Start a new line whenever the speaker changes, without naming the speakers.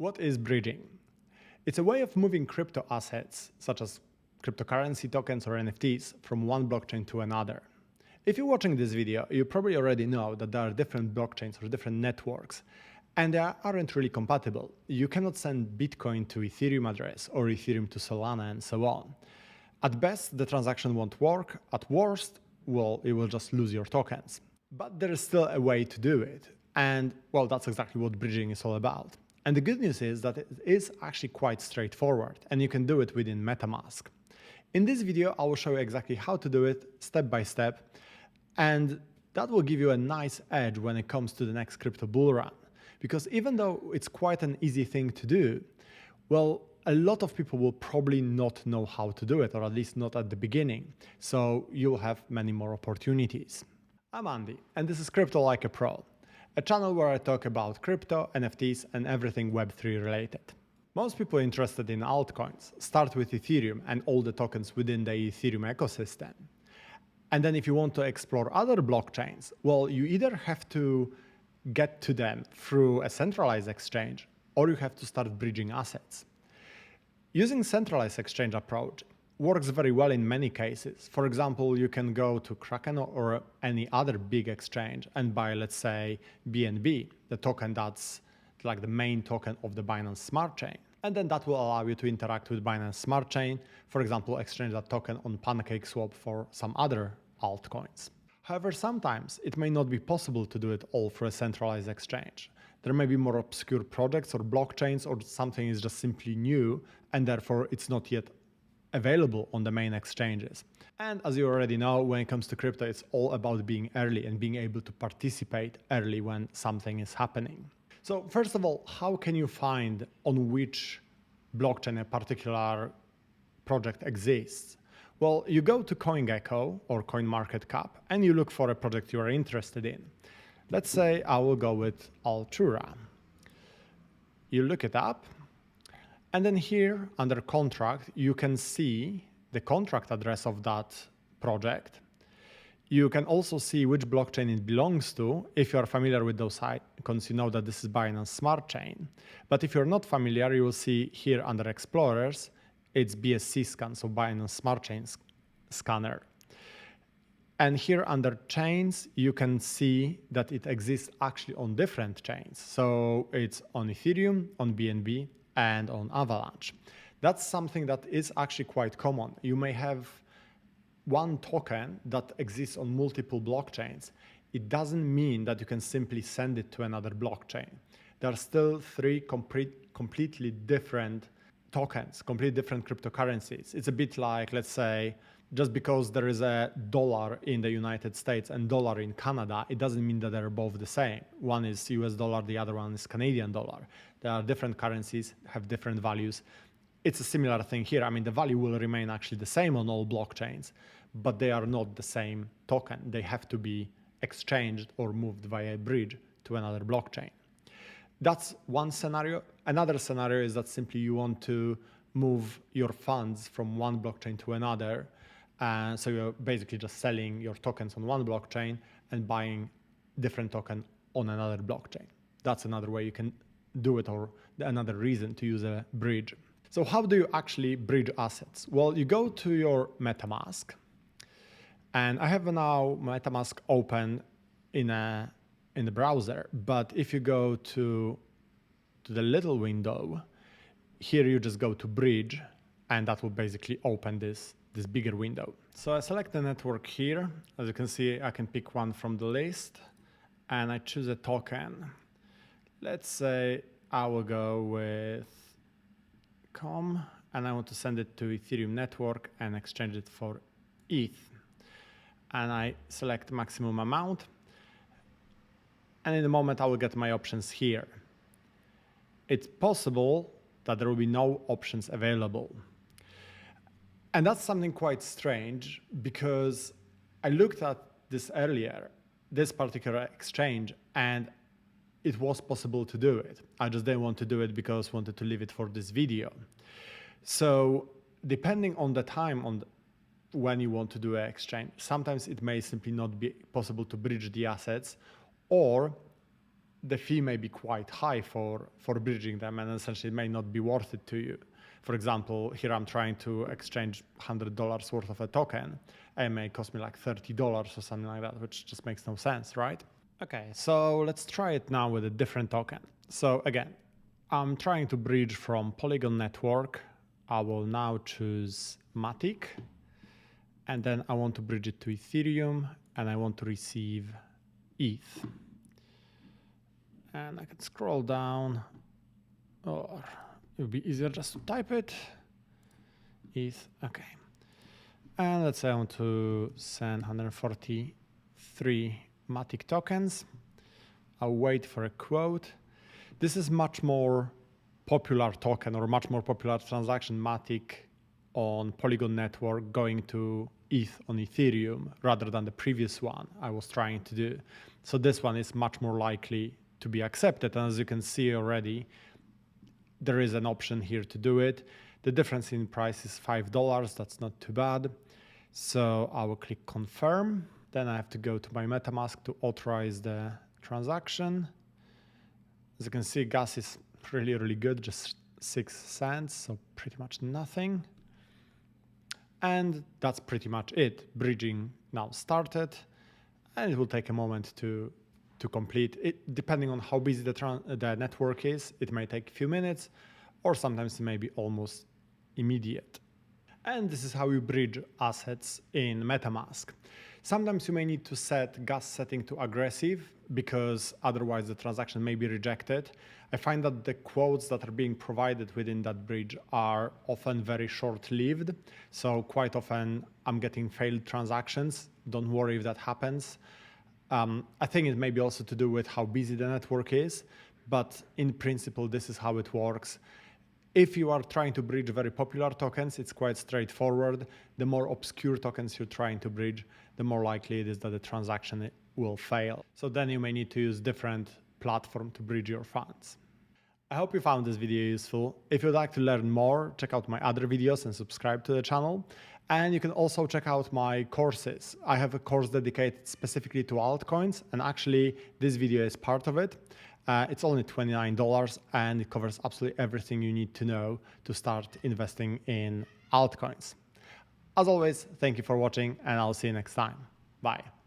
What is bridging? It's a way of moving crypto assets, such as cryptocurrency tokens or NFTs, from one blockchain to another. If you're watching this video, you probably already know that there are different blockchains or different networks, and they aren't really compatible. You cannot send Bitcoin to Ethereum address or Ethereum to Solana and so on. At best, the transaction won't work. At worst, well, you will just lose your tokens. But there is still a way to do it. And well, that's exactly what bridging is all about. And the good news is that it is actually quite straightforward, and you can do it within MetaMask. In this video, I will show you exactly how to do it step by step, and that will give you a nice edge when it comes to the next crypto bull run. Because even though it's quite an easy thing to do, well, a lot of people will probably not know how to do it, or at least not at the beginning. So you'll have many more opportunities. I'm Andy, and this is Crypto Like a Pro, a channel where I talk about crypto, NFTs, and everything Web3 related. Most people interested in altcoins start with Ethereum and all the tokens within the Ethereum ecosystem. And then if you want to explore other blockchains, well, you either have to get to them through a centralized exchange, or you have to start bridging assets. Using centralized exchange approach works very well in many cases. For example, you can go to Kraken or any other big exchange and buy, let's say, BNB, the token that's like the main token of the Binance Smart Chain. And then that will allow you to interact with Binance Smart Chain, for example, exchange that token on PancakeSwap for some other altcoins. However, sometimes it may not be possible to do it all through a centralized exchange. There may be more obscure projects or blockchains, or something is just simply new, and therefore it's not yet available on the main exchanges. And as you already know, when it comes to crypto, it's all about being early and being able to participate early when something is happening. So first of all, how can you find on which blockchain a particular project exists? Well, you go to CoinGecko or CoinMarketCap and you look for a project you are interested in. Let's say I will go with Altura. You look it up, and then here under contract, you can see the contract address of that project. You can also see which blockchain it belongs to. If you are familiar with those icons, you know that this is Binance Smart Chain. But if you're not familiar, you will see here under Explorers, it's BSC scan, so Binance Smart Chain scanner. And here under chains, you can see that it exists actually on different chains. So it's on Ethereum, on BNB, and on Avalanche. That's something that is actually quite common. You may have one token that exists on multiple blockchains. It doesn't mean that you can simply send it to another blockchain. There are still three completely different tokens, completely different cryptocurrencies. It's a bit like, let's say, just because there is a dollar in the United States and dollar in Canada, it doesn't mean that they're both the same. One is US dollar, the other one is Canadian dollar. There are different currencies, have different values. It's a similar thing here. I mean, the value will remain actually the same on all blockchains, but they are not the same token. They have to be exchanged or moved via a bridge to another blockchain. That's one scenario. Another scenario is that simply you want to move your funds from one blockchain to another. So you're basically just selling your tokens on one blockchain and buying different token on another blockchain. That's another way you can do it, or another reason to use a bridge. So how do you actually bridge assets? Well, you go to your MetaMask, and I have now MetaMask open in the browser. But if you go to the little window, here you just go to bridge, and that will basically open this bigger window. So I select the network here. As you can see, I can pick one from the list, and I choose a token. Let's say I will go with COM, and I want to send it to Ethereum network and exchange it for ETH. And I select maximum amount. And in a moment, I will get my options here. It's possible that there will be no options available. And that's something quite strange, because I looked at this earlier, this particular exchange, and it was possible to do it. I just didn't want to do it because I wanted to leave it for this video. So depending on the time when you want to do an exchange, sometimes it may simply not be possible to bridge the assets, or the fee may be quite high for bridging them, and essentially it may not be worth it to you. For example, here I'm trying to exchange $100 worth of a token. It may cost me like $30 or something like that, which just makes no sense, right? Okay, so let's try it now with a different token. So again, I'm trying to bridge from Polygon network. I will now choose Matic, and then I want to bridge it to Ethereum, and I want to receive ETH. And I can scroll down, or it would be easier just to type it. ETH, okay. And let's say I want to send 143 Matic tokens. I'll wait for a quote. This is much more popular token or much more popular transaction, Matic on Polygon network going to ETH on Ethereum rather than the previous one I was trying to do. So this one is much more likely to be accepted. And as you can see already, there is an option here to do it. The difference in price is $5. That's not too bad. So I will click confirm. Then I have to go to my MetaMask to authorize the transaction. As you can see, gas is really, really good, just 6 cents, so pretty much nothing. And that's pretty much it. Bridging now started, and it will take a moment to complete it. Depending on how busy the network is, it may take a few minutes, or sometimes it may be almost immediate. And this is how you bridge assets in MetaMask. Sometimes you may need to set gas setting to aggressive because otherwise the transaction may be rejected. I find that the quotes that are being provided within that bridge are often very short-lived. So quite often I'm getting failed transactions. Don't worry if that happens. I think it may be also to do with how busy the network is, but in principle, this is how it works. If you are trying to bridge very popular tokens, it's quite straightforward. The more obscure tokens you're trying to bridge, the more likely it is that the transaction will fail. So then you may need to use different platform to bridge your funds. I hope you found this video useful. If you'd like to learn more, check out my other videos and subscribe to the channel. And you can also check out my courses. I have a course dedicated specifically to altcoins, and actually this video is part of it. It's only $29 and it covers absolutely everything you need to know to start investing in altcoins. As always, thank you for watching, and I'll see you next time. Bye.